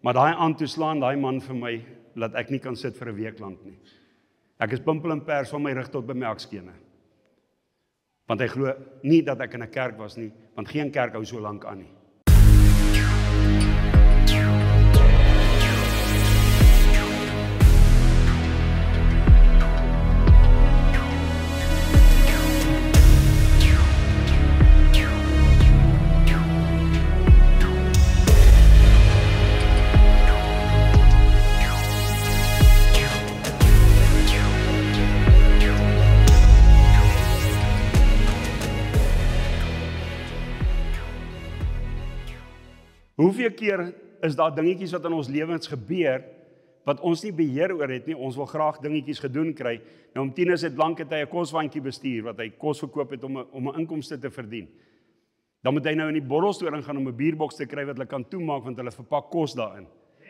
Maar daai aand toe slaan daai man vir my, dat ek nie kan sit vir 'n week lank nie. Ek is pimpel en pers van my rug tot by my akskene. Want hy glo nie dat ek in 'n kerk was nie, want geen kerk hou so lank aan nie. Hoeveel keer is daar dingetjies wat in ons lewens gebeur, wat ons nie beheer oor het nie, ons wil graag dingetjies gedoen kry. Nou om 10 is dit lank het hy 'n koswandjie bestuur, wat hy kos verkoop het om 'n inkomste te verdien. Dan moet hy nou in die borrelstoor ingaan om 'n bierboks te kry wat hulle kan toemaak, want hulle verpak kos daarin.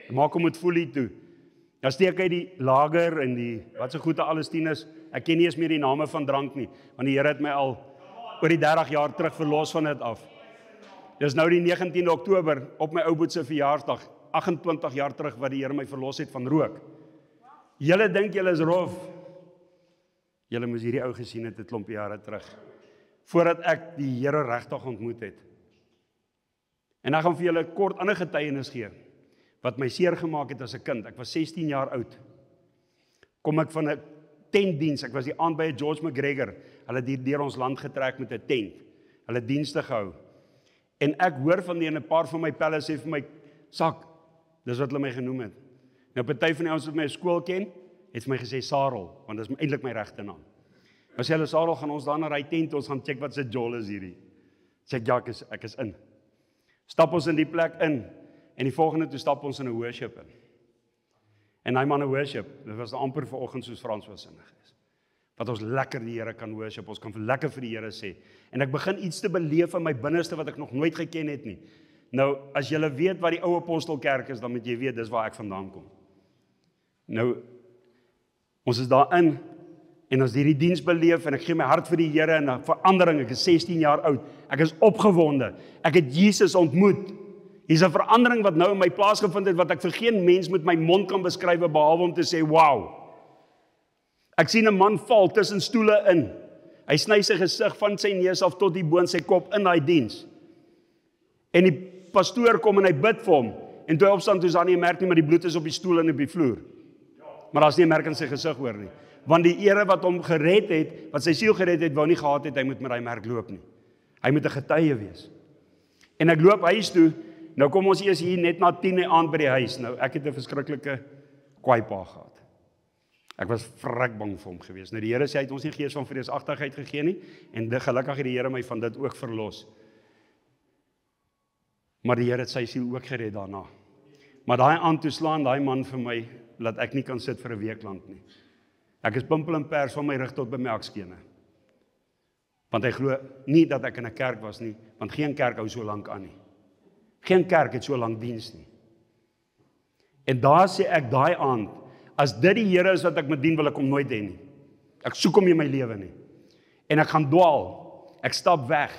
En maak hom met folie toe. Dan steek hy die lager en die, wat so goed alles 10 is, ek ken nie eens meer die name van drank nie, want die Here het my al oor die 30 jaar terug verlos van dit af. Dis nou die 19de Oktober op my ou boet se verjaarsdag, 28 jaar terug wat die Here my verlos het van rook. Julle dink julle is rof. Julle moes hierdie ou gesien het 'n klompie jare terug, voordat ek die Here regtig ontmoet het. En ek gaan vir julle kort ander getuienis gee, wat my seer gemaak het as 'n kind. Ek was 16 jaar oud. Kom ek van 'n tentdiens, ek was die aand by George McGregor, hulle het deur ons land getrek met 'n tent, hulle het dienste gehou. En ek hoor van die en 'n paar van my pelle sê vir my, Sak, dis wat hulle my genoem het. Nou party van die ouens wat my skool ken, het vir my gesê Sarel, want dis eintlik my regte naam. Maar sê hulle Sarel, gaan ons dan na daai tent, ons gaan check wat se jol is hierdie. Sê ek ja, ek is in. Stap ons in die plek in, en die volgende toe stap ons in 'n worship in. En hy man 'n worship, dit was amper vanoggend soos Frans was sinnig is. Wat ons lekker die Here kan worship, ons kan lekker vir die Here sê. En ek begin iets te beleef in my binneste wat ek nog nooit geken het nie. Nou, as jy weet wat die ou apostelkerk is, dan moet jy weet, dis waar ek vandaan kom. Nou, ons is daarin, en as hierdie diens beleef, en ek gee my hart vir die Here, en 'n verandering, ek is 16 jaar oud, ek is opgewonde, ek het Jesus ontmoet. Hier's 'n verandering wat nou in my plaasgevind het, wat ek vir geen mens met my mond kan beskryf, behalwe om te sê, wow. Ek sien 'n man val tussen stoele in. Hy sny sy gesig van sy neus af tot die bo in sy kop in daai diens. En die pastoor kom en hy bid vir hom. En toe hy opstaan, toe is daar nie 'n merk nie, maar die bloed is op die stoel en op die vloer. Maar daar's nie 'n merk in sy gesig hoor nie. Want die Here wat hom gered het, wat sy siel gered het, wou nie gehad het hy moet met daai merk loop nie. Hy moet 'n getuie wees. En ek loop huis toe. Nou kom ons eers hier net na 10 aand by die huis. Nou ek het 'n verskriklike kwaai pa gehad. Ek was vrek bang vir hom gewees. Nou die Here sê hy het ons nie gees van vreesagtigheid gegee nie, en gelukkig het die Here my van dit ook verlos. Maar die Here het sy siel ook gered daarna. Maar daai aand toe slaan daai man vir my, dat ek nie kan sit vir 'n week lank nie. Ek is pimpel en pers van my rug tot by my akskene. Want hy glo nie dat ek in 'n kerk was nie, want geen kerk hou so lank aan nie. Geen kerk het so lank diens nie. En daar sê ek daai aand, as dit die Here is wat ek moet dien, wil ek hom nooit hê nie. Ek soek hom in my lewe nie. En ek gaan dwaal. Ek stap weg.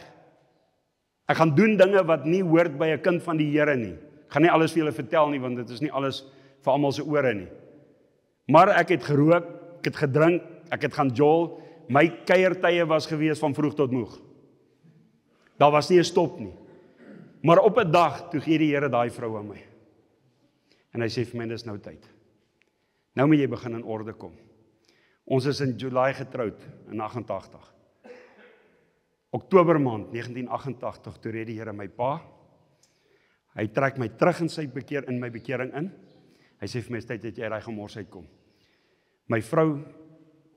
Ek gaan doen dinge wat nie hoort by 'n kind van die Here nie. Ek gaan nie alles vir julle vertel nie, want dit is nie alles vir almal se ore nie. Maar ek het gerook, ek het gedrink, ek het gaan jol. My kuiertye was gewees van vroeg tot moeg. Daar was nie 'n stop nie. Maar op 'n dag, toe gee die Here daai vrou aan my. En hy sê vir my, dis nou tyd. Nou moet jy begin in orde kom. Ons is in Julie getroud, in 88. Oktober maand 1988, toe red die Here my pa. Hy trek my terug in my bekering in. Hy sê vir my, tyd dat jy daai gemors uitkom. My vrou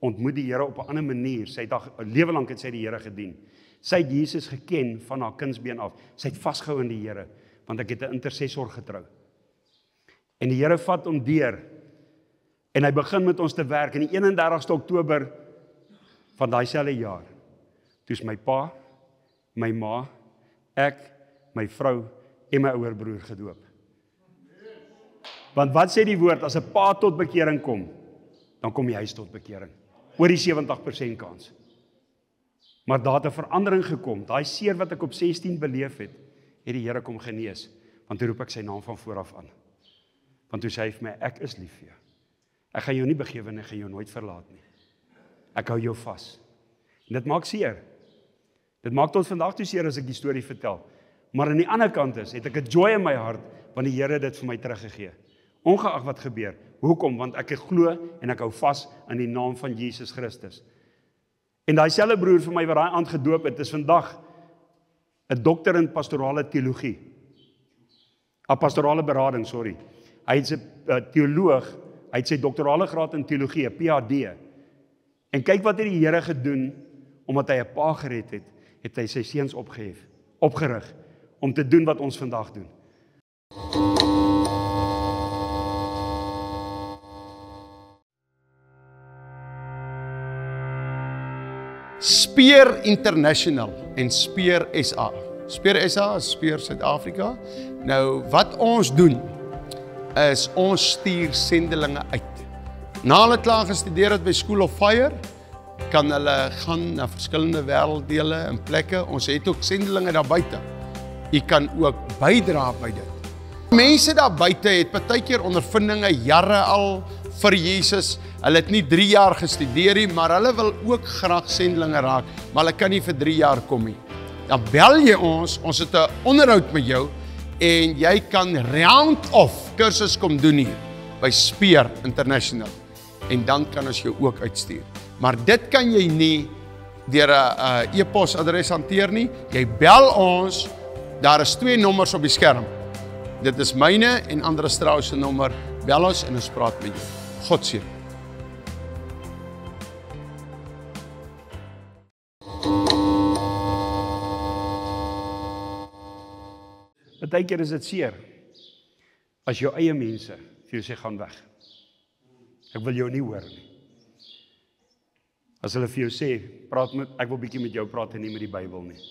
ontmoet die Here op 'n ander manier. Sy het 'n lewe lank het sy die Here gedien. Sy het Jesus geken van haar kindsbeen af. Sy het vasgehou in die Here, want ek het 'n intercessor getrou. En die Here vat hom deur. En hy begin met ons te werk. En die 31ste Oktober van daai selfde jaar, toe is my pa, my ma, ek, my vrou en my ouer broer gedoop. Want wat sê die woord, as 'n pa tot bekering kom, dan kom die huis tot bekering. Oor die 70% kans. Maar daar het 'n verandering gekom. Daai seer wat ek op 16 beleef het, die Here kom genees. Want toe roep ek sy naam van vooraf aan. Want toe sê hy vir my, ek is lief vir jou. Ek gaan jou nie begewe en ek gaan jou nooit verlaat nie. Ek hou jou vas. En dit maak seer. Dit maak tot vandag toe seer as ek die storie vertel. Maar aan die ander kant het ek 'n joy in my hart, want die Here het dit vir my teruggegee. Ongeag wat gebeur. Hoekom? Want ek glo en ek hou vas in die naam van Jesus Christus. En daai selfe broer vir my wat daai aand gedoop het, is vandag 'n dokter in pastorale teologie. 'n Pastorale berading, sorry. Hy is 'n teoloog, hy het sy doktorale graad in teologie, 'n PhD. En kyk wat het die Here gedoen, omdat hy 'n pa gered het, het hy sy seuns opgerig, om te doen wat ons vandag doen. Speer International en Speer SA. Speer SA is Speer Suid-Afrika. Nou, wat ons doen, is ons stuur sendelinge uit. Na hulle klaar gestudeer het by School of Fire, kan hulle gaan na verskillende wêrelddele en plekke. Ons het ook sendelinge daar buite. U kan ook bydra by dit. Mense daar buite het partykeer ondervindinge jare al vir Jesus. Hulle het nie 3 jaar gestudeer nie, maar hulle wil ook graag sendelinge raak, maar hulle kan nie vir 3 jaar kom nie. Dan bel jy ons het 'n onderhoud met jou en jy kan round-off kursus kom doen hier by Speer International. En dan kan ons jou ook uitstuur. Maar dit kan jy nie deur 'n e-posadres hanteer nie. Jy bel ons, daar is 2 nommers op die skerm. Dit is myne en Andre Strauss se nommer. Bel ons en ons praat met jou. God seën. Partykeer is dit seer, as jou eie mense vir jou sê, gaan weg. Ek wil jou nie hoor nie. As hulle vir jou sê, ek wil bietjie met jou praat en nie met die Bybel nie.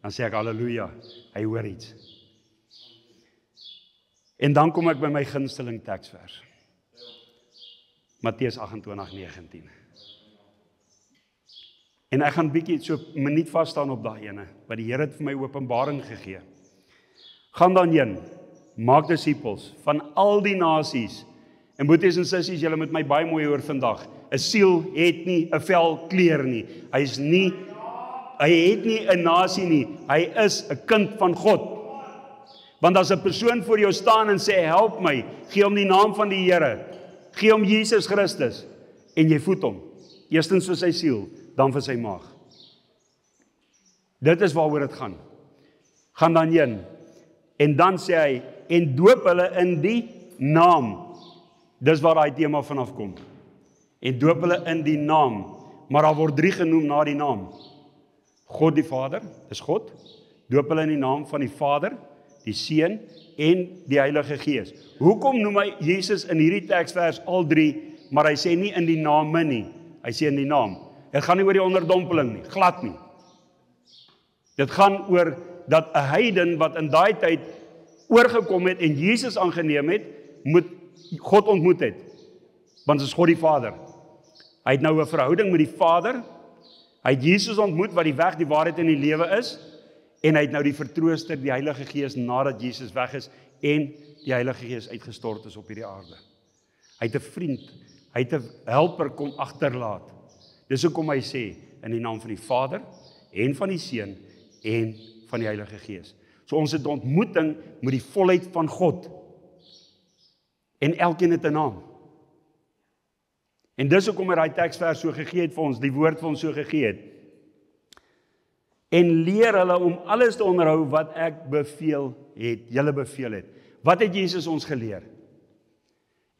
Dan sê ek, halleluja, hy hoor iets. En dan kom ek by my gunsteling teksvers. Matteus 28:19. En ek gaan bietjie so 'n minuut vas staan op daai ene, wat die Here het vir my openbaring gegee. Gaan dan heen, maak disippels van al die nasies. En boeties en sissies, julle moet my baie mooi hoor vandag. 'n Siel het nie 'n vel kleur nie. Hy het nie 'n nasie nie. Hy is 'n kind van God. Want as 'n persoon voor jou staan en sê, help my, gee hom die naam van die Here. Gee hom Jesus Christus en jy voed hom. Eerstens vir sy siel, dan vir sy maag. Dit is waaroor dit gaan. Gaan dan heen. En dan sê hy, en doop hulle in die naam. Dis waar daai tema vanaf kom. En doop hulle in die naam. Maar daar word 3 genoem na die naam. God die Vader, dis God. Doop hulle in die naam van die Vader, die Seun en die Heilige Gees. Hoekom noem hy Jesus in hierdie teksvers al 3, maar hy sê nie in die name nie. Hy sê in die naam. Dit gaan nie oor die onderdompeling nie, glad nie. Dit gaan oor dat 'n heiden wat in daai tyd oorgekom het en Jesus aangeneem het, moet God ontmoet het. Want dit is God die Vader. Hy het nou 'n verhouding met die Vader. Hy het Jesus ontmoet wat die weg, die waarheid en die lewe is. En hy het nou die vertrooster, die Heilige Gees, nadat Jesus weg is en die Heilige Gees uitgestort is op hierdie aarde. Hy het 'n vriend, hy het 'n helper kom agterlaat. Dis hoekom hy sê, in die naam van die Vader, en van die Seun, en van die Heilige Gees. So ons het 'n ontmoeting met die volheid van God. En elkeen het 'n naam. En dis hoekom hy daai teksvers so gegee het vir ons, die woord vir ons so gegee het. En leer hulle om alles te onderhou wat ek julle beveel het. Wat het Jesus ons geleer?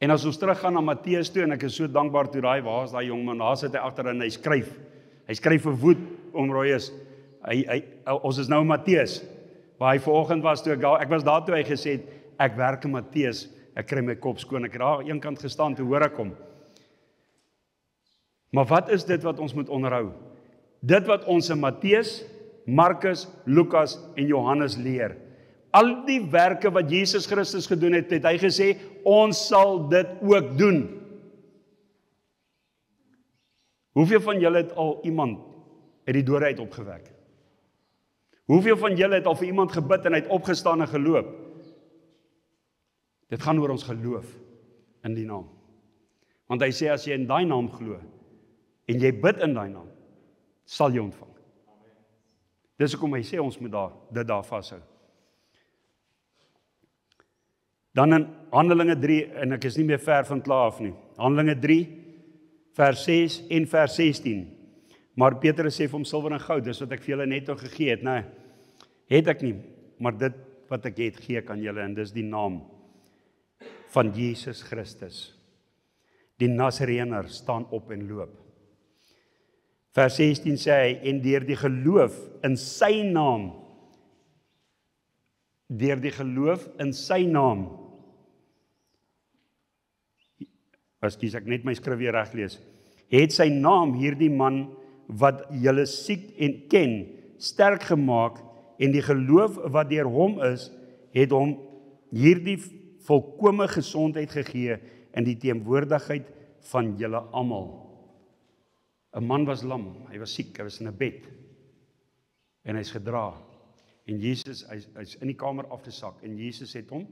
En as ons teruggaan na Matteus toe, en ek is so dankbaar toe waar is daai jongman, daar sit hy agter en hy skryf verwoed om rooi is. Ons is nou in Matteus, waar hy vanoggend was, toe ek was daar toe hy gesê het, ek werk in Matteus, ek kry my kop skoon, ek het daar aan een kant gestaan, toe hoor ek hom. Maar wat is dit wat ons moet onderhou? Dit wat ons in Matteus, Markus, Lukas en Johannes leer. Al die werke wat Jesus Christus gedoen het, het hy gesê, ons sal dit ook doen. Hoeveel van julle het al iemand uit die dode uit opgewek? Hoeveel van julle het al vir iemand gebid en hy het opgestaan en geloop? Dit gaan oor ons geloof. in die naam. Want hy sê, as jy in daai naam glo, en jy bid in daai naam, sal jy ontvang. Dis hoekom hy sê, ons moet dit daar vashou. Dan in Handelinge 3, en ek is nie meer ver van klaar af nie, Handelinge 3, vers 6 en vers 16, maar Petrus sê vir hom, silwer en goud, dis wat ek vir julle net nog gegee het, nee, het ek nie, maar dit wat ek het, gee ek aan julle, en dis die naam van Jesus Christus. Die Nasareëner staan op en loop. Vers 16 sê hy, en deur die geloof in sy naam, ekskuus, ek net my skrif weer reg lees, het sy naam hierdie man, wat julle siek en ken, sterk gemaak, en die geloof wat deur hom is, het hom hierdie volkome gesondheid gegee, in die teenwoordigheid van julle almal. 'n man was lam, hy was siek, hy was in 'n bed, en hy's gedra, en Jesus, hy's in die kamer afgesak, en Jesus het hom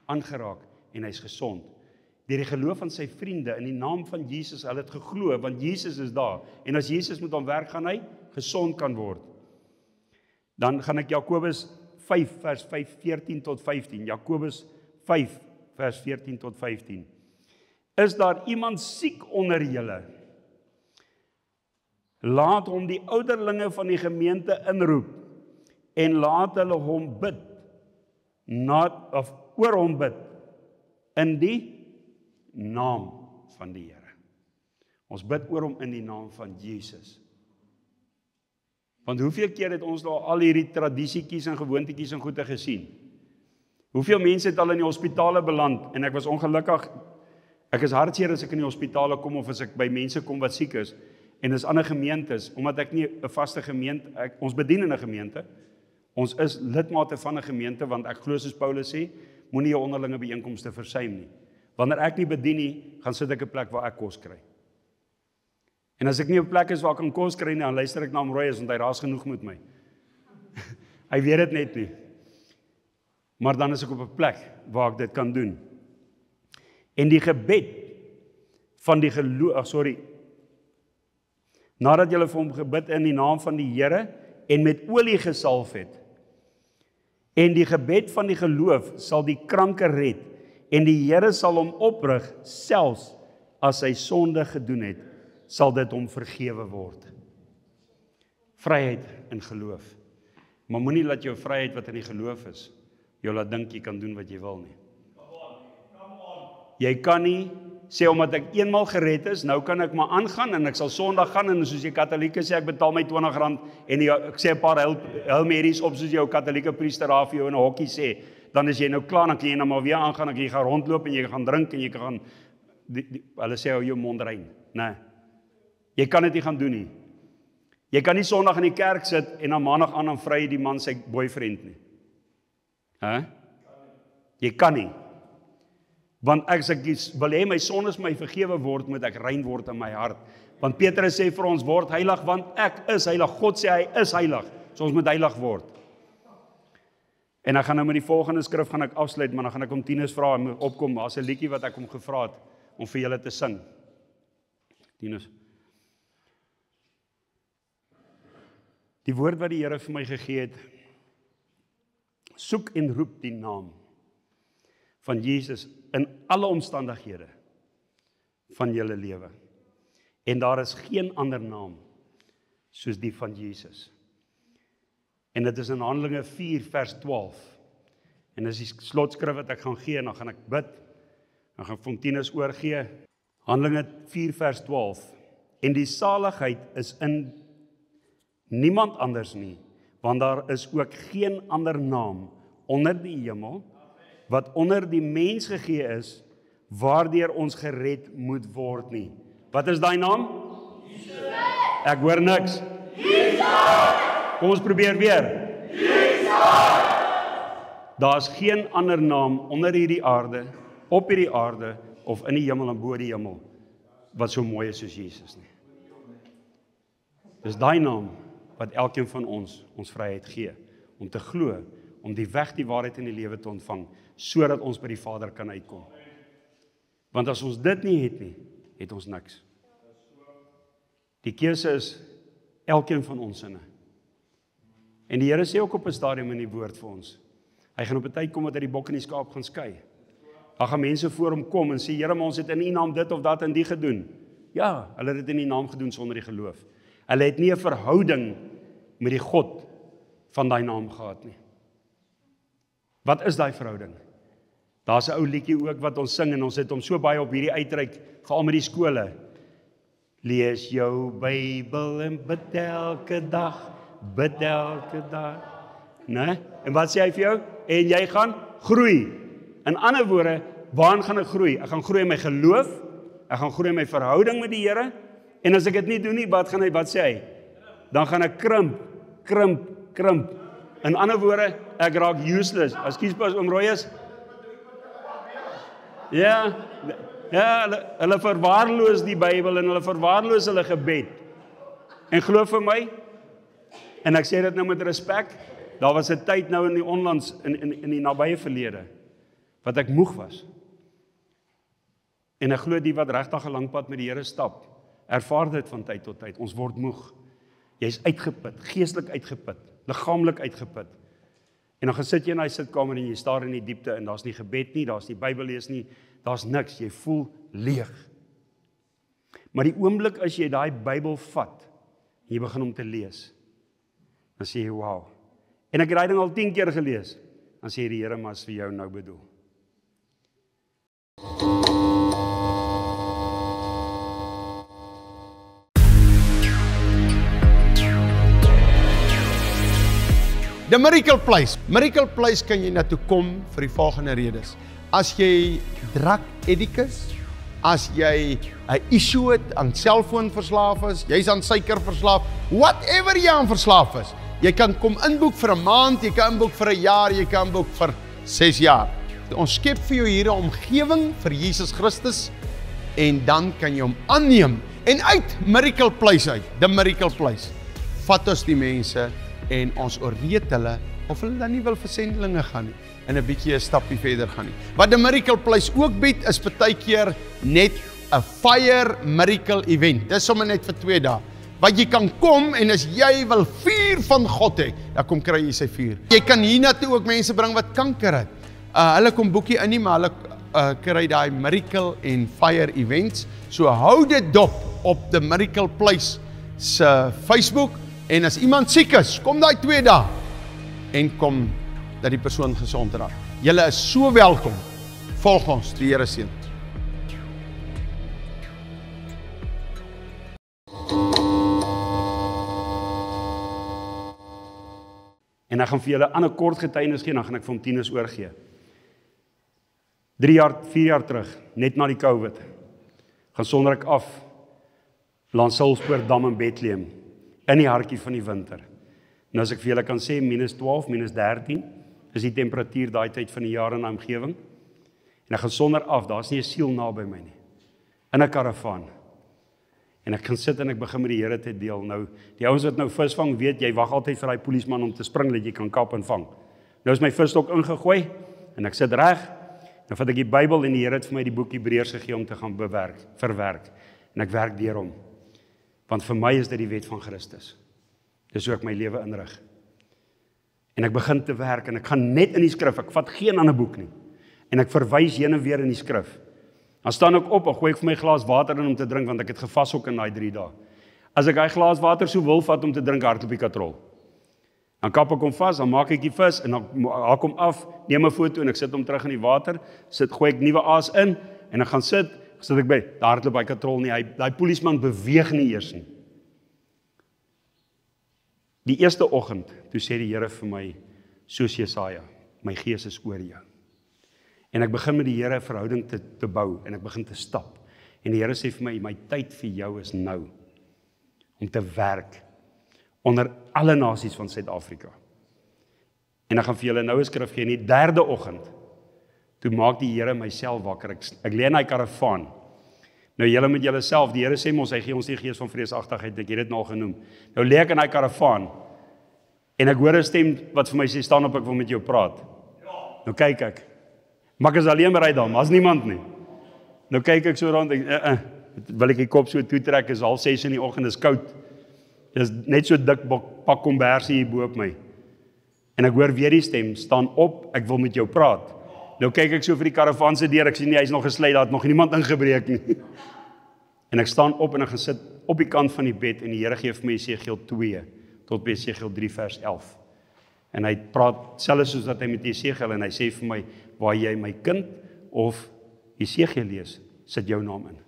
aangeraak, en hy's gesond. Deur die geloof van sy vriende, in die naam van Jesus, hulle het geglo, want Jesus is daar, en as Jesus met hom werk, gaan hy gesond kan word. Dan gaan ek Jakobus 5, vers 14 tot 15, Jakobus 5, vers 14 tot 15. Is daar iemand siek onder julle? Laat hom die ouderlinge van die gemeente inroep, en laat hulle hom bid, oor hom bid, in die naam van die Here. Ons bid oor hom in die naam van Jesus. Want hoeveel keer het ons nou al hierdie tradisiekies en gewoontetjies en goede gesien? Hoeveel mense het al in die hospitale beland, en ek was ongelukkig, ek is hartseer as ek in die hospitale kom, of as ek by mense kom wat siek is, en is ander gemeentes, omdat ek nie 'n vaste gemeente, ons bedien in 'n gemeente, ons is lidmate van 'n gemeente, want ek glo soos Paulus sê, moenie jou onderlinge byeenkomste versuim nie. Wanneer ek nie bedien nie, gaan sit ek 'n plek waar ek kos kry. En as ek nie 'n plek is waar ek kan kos kry nie, dan luister ek na hom Roy, want hy raas genoeg met my. Hy weet dit net nie. Maar dan is ek op 'n plek waar ek dit kan doen. En die gebed van die geloof, nadat julle vir hom gebid in die naam van die Here en met olie gesalf het, en die gebed van die geloof sal die kranke red, en die Here sal hom oprig, selfs as hy sonde gedoen het, sal dit hom vergewe word. Vryheid in geloof. Maar moenie laat jou vryheid wat in die geloof is, jou laat dink jy kan doen wat jy wil nie. Jy kan nie sê, omdat ek eenmal gered is, nou kan ek maar aangaan, en ek sal Sondag gaan, en soos die Katolieke sê, ek betaal my R20, en ek sê 'n paar Hail Marys op, soos jou Katolieke priester daar vir jou in 'n hokkie sê, dan is jy nou klaar, dan kan jy nou maar weer aangaan, en jy gaan rondloop, en jy gaan drink, en jy kan, hulle sê, hou jou mond rein, nee. Jy kan dit nie gaan doen nie. Jy kan nie Sondag in die kerk sit, en dan Maandag aan en vry die man sy boyfriend nie. Jy kan nie. Want as ek wil hê my sondes my vergewe word, moet ek rein word in my hart. Want Petrus sê vir ons, word heilig, want ek is heilig. God sê hy is heilig, so ons moet heilig word. En ek gaan nou met die volgende skrif gaan ek afsluit, maar dan gaan ek om Tinus vra en opkom. Daar's 'n liedjie wat ek hom gevra het om vir julle te sing. Tinus. Die woord wat die Here vir my gegee het, soek en roep die naam van Jesus in alle omstandighede van julle lewe. En daar is geen ander naam soos die van Jesus. En dit is in Handelinge 4 vers 12. En dis die slotskrif wat ek gaan gee, en dan gaan ek bid, dan gaan Fontinus oorgee. Handelinge 4 vers 12. En die saligheid is in niemand anders nie, want daar is ook geen ander naam onder die hemel, wat onder die mens gegee is, waardeur ons gered moet word nie. Wat is daai naam? Jesus. Ek hoor niks. Jesus. Kom ons probeer weer. Jesus. Daar is geen ander naam onder hierdie aarde, op hierdie aarde, of in die hemel en bo die hemel, wat so mooi is soos Jesus nie. Dis daai naam wat elkeen van ons vryheid gee, om te glo, om die weg, die waarheid in die lewe te ontvang, sodat ons by die Vader kan uitkom. Want as ons dit nie, het ons niks. Die keuse is elkeen van ons sinne. En die Here sê ook op 'n stadium in die woord vir ons. Hy gaan op 'n tyd kom dat hy die bok en die skaap gaan skei. Daar gaan mense voor hom kom en sê, Here, maar ons het in U naam dit of dat en die gedoen. Ja, hulle het dit in U naam gedoen sonder die geloof. Hulle het nie 'n verhouding met die God van daai naam gehad nie. Wat is daai verhouding? Daar's 'n ou liedjie ook wat ons sing en ons het hom so baie op hierdie uitreik, veral met die skole. Lees jou Bybel en bid elke dag, né? En wat sê hy vir jou? En jy gaan groei. In ander woorde, waaraan gaan ek groei? Ek gaan groei in my geloof, ek gaan groei in my verhouding met die Here, en as ek dit nie doen nie, wat sê hy? Dan gaan ek krimp. In ander woorde, ek raak useless. Ekskuus pas oom Royes. Ja, hulle verwaarloos die Bybel en hulle verwaarloos hulle gebed. En glo vir my, en ek sê dit nou met respek, daar was 'n tyd nou in die onlangs, in die nabye verlede, wat ek moeg was. En ek glo die wat regtig 'n lang pad met die Here stap, ervaar dit van tyd tot tyd. Ons word moeg. Jy's uitgeput, geestelik uitgeput, liggaamlik uitgeput. En dan gaan sit jy in daai sitkamer en jy staar in die diepte en daar's nie gebed nie, daar's nie Bybel lees nie, daar's niks, jy voel leeg. Maar die oomblik as jy daai Bybel vat, en jy begin om te lees, dan sê jy, wow. En ek het daai ding al 10 keer gelees, dan sê die Here, maar is vir jou nou bedoel. The Miracle Place. Miracle Place kan jy na toe kom vir die volgende redes. As jy drug addicts, as jy 'n issue het aan selfoon verslaaf is, jy's aan suiker verslaaf, whatever jy aan verslaaf is, jy kan kom inboek vir 'n maand, jy kan inboek vir 'n jaar, jy kan inboek vir 6 jaar. Ons skep vir jou hier 'n omgewing vir Jesus Christus en dan kan jy hom aanneem en uit Miracle Place uit, The Miracle Place. Vat ons die mense en ons oorreed hulle of hulle dan nie wil vir sendelinge gaan nie en 'n bietjie 'n stappie verder gaan nie. Wat die Miracle Place ook bied is partykeer net 'n fire miracle event. Dis sommer net vir 2 dae. Wat jy kan kom en as jy wil vuur van God hê, dan kom kry jy sy vuur. Jy kan hiernatoe ook mense bring wat kanker het. Hulle kom boekie in nie, maar hulle kry daai miracle en fire events. So hou dit dop op the Miracle Place se Facebook. En as iemand siek is, kom daai 2 dae en kom dat die persoon gesond raak. Julle is so welkom. Volg ons, die Here seën. En ek gaan vir julle 'n ander kort getuienis gee, dan gaan ek vir hom 10 oorgee. 4 jaar terug, net na die COVID, gaan sonder ek af langs Sulspoortdam in Bethlehem. In die hartjie van die winter. Nou as ek vir julle kan sê, -12, -13, is die temperatuur daai tyd van die jaar in die omgewing. En ek gaan sonder af, daar's nie 'n siel naby my nie. In 'n karavaan. En ek gaan sit en ek begin met die Here te deel. Nou, die ouens wat nou vis vang, weet jy wag altyd vir daai polisieman om te spring dat jy kan kap en vang. Nou is my visstok ingegooi en ek sit reg. Nou vat ek die Bybel en die Here het vir my die boek Hebreërs gegee om te gaan verwerk. En ek werk deur hom. Want vir my is dit die wet van Christus. Dis hoe ek my lewe inrig. En ek begin te werk en ek gaan net in die skrif, ek vat geen ander boek nie. En ek verwys heen en weer in die skrif. Dan staan ek op en gooi ek vir my glas water in om te drink, want ek het gevas ook in daai 3 dae. As ek daai glas water so wil vat om te drink, hardloop die katrol. Dan kap ek hom vas, dan maak ek die vis en dan haak hom af, neem 'n foto en ek sit hom terug in die water, gooi ek nuwe aas in en ek gaan sit ek by, daar hardloop hy katrol nie, daai polisieman beweeg nie eers nie. Die eerste oggend, toe sê die Here vir my, soos Jesaja, my gees is oor jou. En ek begin met die Here 'n verhouding te bou, en ek begin te stap. En die Here sê vir my tyd vir jou is nou, om te werk, onder alle nasies van Suid-Afrika. En ek gaan vir julle nou 'n skrif gee, in die 3de oggend, toe maak die Here myself wakker, ek lê in hy karavaan. Nou julle met julle self, die Here sê mos, hy gee ons die gees van vreesagtigheid, ek het dit nou al genoem. Nou lê ek in hy karavaan, en ek hoor 'n stem wat vir my sê, staan op, ek wil met jou praat. Nou kyk ek, maar ek is alleen by daai dam, as niemand nie. Nou kyk ek so rond, wil ek die kop so toetrek, is 5:30 in die oggend, is koud. Dis net so dik pak kombersie hier bo op my. En ek hoor weer die stem, staan op, ek wil met jou praat. Nou kyk ek so vir die karavan se deur, ek sien nie, hy's nog gesluit, daar het nog niemand ingebreek nie. En ek staan op en ek gaan sit op die kant van die bed en die Here gee vir my Jesegiel 2 tot by Jesegiel 3 vers 11. En hy praat selfs soos dat hy met Jesegiel en hy sê vir my, waar jy my kind of Jesegiel lees, sit jou naam in.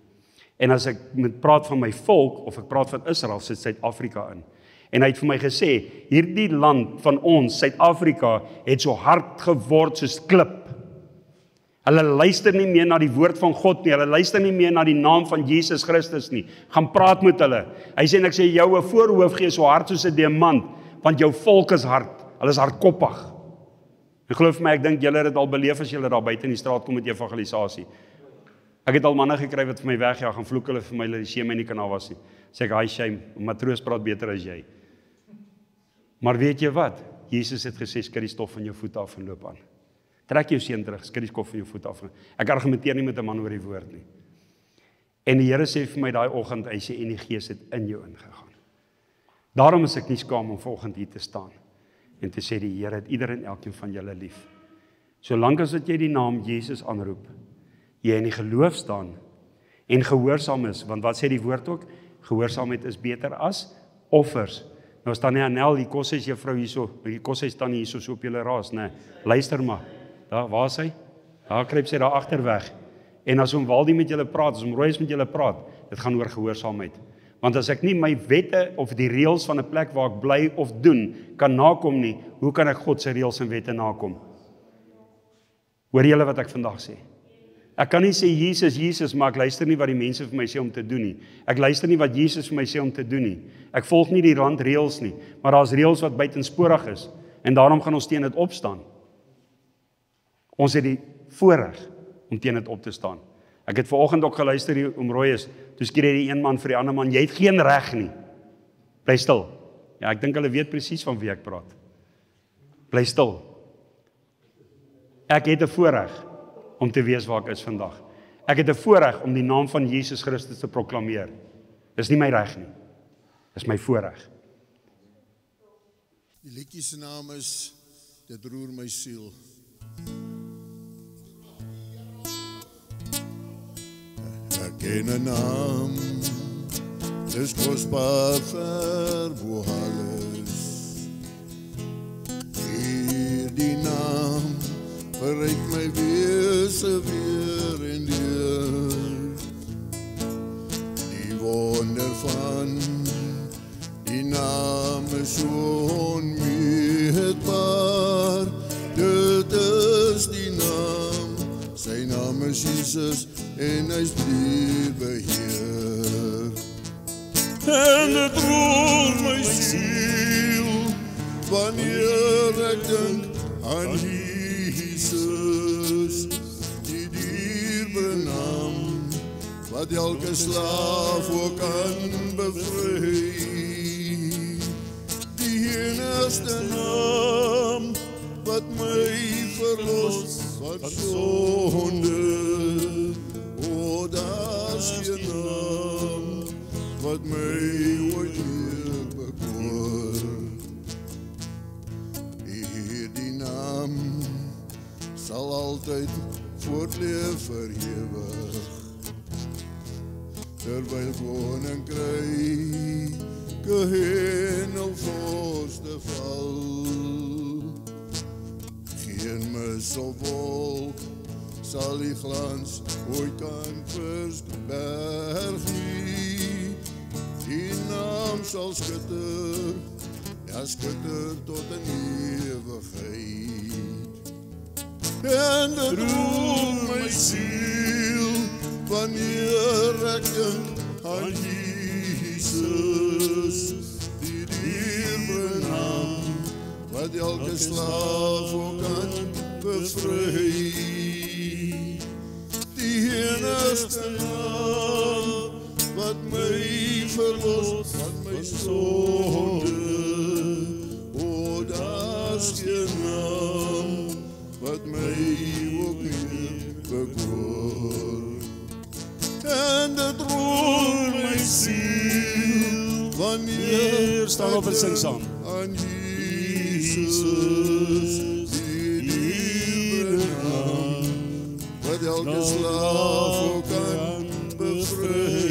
En as ek met praat van my volk of ek praat van Israel, sit Suid-Afrika in. En hy het vir my gesê, hierdie land van ons, Suid-Afrika, het so hard geword soos klip. Hulle luister nie meer na die woord van God nie, hulle luister nie meer na die naam van Jesus Christus nie. Gaan praat met hulle. Hy sê, en ek sê, jou 'n voorhoof gee so hard soos 'n diamant, want jou volk is hard, hulle is hardkoppig. En glo vir my, ek dink julle het dit al beleef as julle daar buite in die straat kom met evangelisasie. Ek het al manne gekry wat vir my wegjaag, gaan vloek hulle vir my, dat die shame my nie kan was nie. Sê ek, hi shame, matroos praat beter as jy. Maar weet jy wat? Jesus het gesê, skud die stof van jou voete af en loop aan. Trek jou seun terug, skud die stof van jou voete af. Ek argumenteer nie met 'n man oor die woord nie. En die Here sê vir my daai oggend, hy sê, en die Gees het in jou ingegaan. Daarom is ek nie skaam om vanoggend hier te staan en te sê, die Here het ieder en elkeen van julle lief. Solank as jy die naam Jesus aanroep, jy in die geloof staan en gehoorsaam is, want wat sê die woord ook? Gehoorsaamheid is beter as offers. Nou staan nie Anel, die koshuis juffrou hierso, die koshuis staan hierso so op julle raas, nee. Luister maar. Daar, waar is hy? Daar kruip sy daar agter weg. En as Waldie met julle praat, as Royce met julle praat, dit gaan oor gehoorsaamheid. Want as ek nie my wette of die reëls van 'n plek waar ek bly of doen kan nakom nie, hoe kan ek God se reëls en wette nakom? Hoor julle wat ek vandag sê? Ek kan nie sê Jesus, Jesus, maar ek luister nie wat die mense vir my sê om te doen nie. Ek luister nie wat Jesus vir my sê om te doen nie. Ek volg nie die randreëls nie, maar daar's reëls wat buitensporig is en daarom gaan ons teen dit opstaan. Ons het die voorreg om teen dit op te staan. Ek het vanoggend ook geluister hier Royce, toe skiet hy die een man vir die ander man, jy het geen reg nie. Bly stil. Ja, ek dink hulle weet presies van wie ek praat. Bly stil. Ek het 'n voorreg om te wees waar ek is vandag. Ek het 'n voorreg om die naam van Jesus Christus te proklameer. Dis nie my reg nie. Dis my voorreg. Die liedjie se naam is Dit roer my siel. Ek ken 'n naam, dis kosbaar vir bo alles. Hierdie naam verryk my wese weer en weer. Die wonder van die naam is so onmeetbaar. Dit is die naam, sy naam is Jesus en hy's die beheer. En dit roer my siel wanneer ek dink aan Jesus, die dierbare naam wat elke slaaf ook kan bevry. Die enigste naam wat my verlos van sonde. O, daar's geen naam wat my ooit weer bekoor. Hierdie naam sal altyd voortleef vir ewig, terwyl koninkryk geheel vorste val. Geen mis of wolk sal die glans ooit kan verberg nie. Die naam sal skitter, ja skitter tot in ewigheid. En dit roer my siel wanneer ek dink aan Jesus, die dierbare naam wat elke slaaf ook kan bevry. Die enigste naam wat my verlos van my sonde. O, daar's geen naam wat my ook weer bekoor. Staan op en sing saam. Aan Jesus, die naam, wat elke slaaf kan bevry.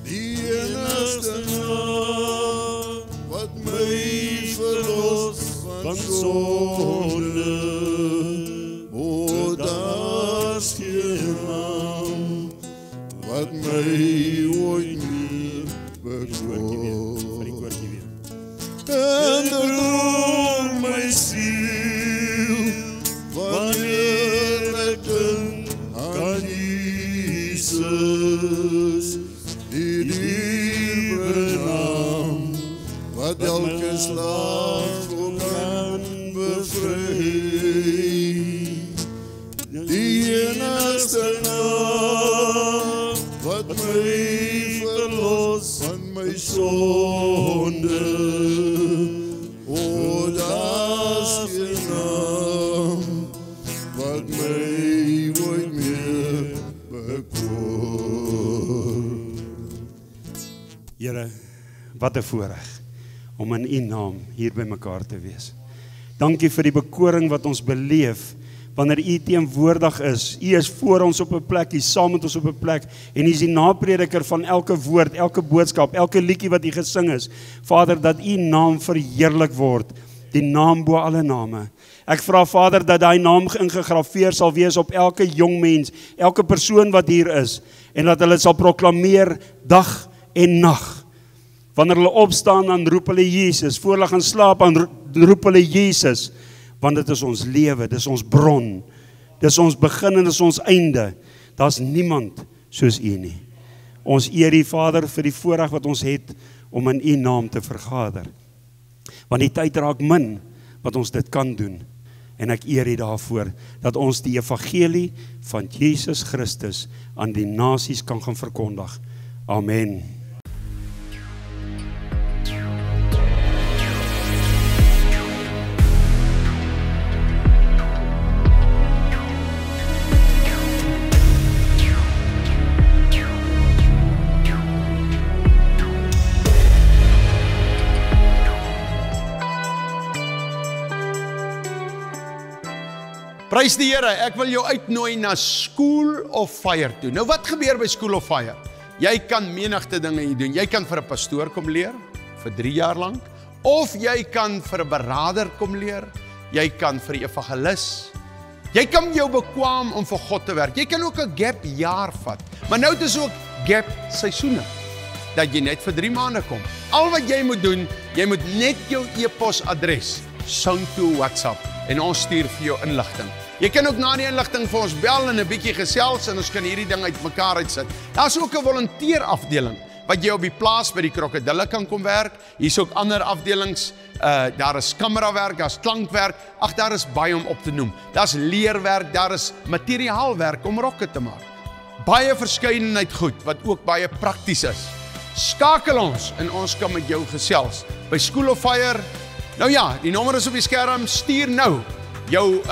Die enigste naam, wat my verlos van sonde. O, daar's geen naam, wat my ooit meer bekoor. En droom my siel, wanneer ek dink aan Jesus, die dierbare naam, wat elke slaaf kan bevry. Die enigste naam, wat my verlos van my sonde. O, daar's geen naam, wat my ooit meer bekoor. Here, wat 'n voorreg om in U naam hier by mekaar te wees. Dankie vir die bekoring wat ons beleef wanneer U teenwoordig is. U is voor ons op 'n plek, U is saam met ons op 'n plek en U is die naprediker van elke woord, elke boodskap, elke liedjie wat U gesing is. Vader, dat U naam verheerlik word, die naam bo alle name. Ek vra Vader dat daai naam ingegraveer sal wees op elke jong mens, elke persoon wat hier is en dat hulle sal proklameer dag en nag. Wanneer hulle opstaan, dan roep hulle Jesus. Voor hulle gaan slaap, dan roep hulle Jesus. Want dit is ons lewe, dit is ons bron. Dit is ons begin en dit is ons einde. Daar's niemand soos U nie. Ons eer U, Vader, vir die voorreg wat ons het om in U naam te vergader. Want die tyd raak min wat ons dit kan doen. En ek eer U daarvoor dat ons die evangelie van Jesus Christus aan die nasies kan gaan verkondig. Amen. Prys die Here, ek wil jou uitnooi na School of Fire toe. Nou wat gebeur by School of Fire? Jy kan menigte dinge hier doen. Jy kan vir 'n pastoor kom leer, vir 3 jaar lank. Of jy kan vir 'n beraader kom leer. Jy kan vir 'n evangelis. Jy kan jou bekwam om vir God te werk. Jy kan ook 'n gap jaar vat. Maar nou het ons ook gap seisoene. Dat jy net vir 3 maande kom. Al wat jy moet doen, jy moet net jou e-posadres sound toe WhatsApp en ons stuur vir jou inligting. Jy kan ook na die inligting vir ons bel en 'n bietjie gesels en ons kan hierdie ding uitmekaar uitsit. Daar's ook 'n volunteerafdeling wat jy op die plaas by die krokodille kan kom werk. Hier's ook ander afdelings. Daar is kamerawerk, daar's klankwerk. Ag, daar is baie om op te noem. Daar's leerwerk, daar is materiaalwerk om rokke te maak. Baie verskeidenheid goed wat ook baie prakties is. Skakel ons en ons kan met jou gesels. By School of Fire. Nou ja, die nommer is op die skerm. Stuur nou jou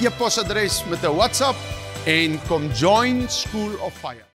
e-posadres met 'n WhatsApp en kom join School of Fire.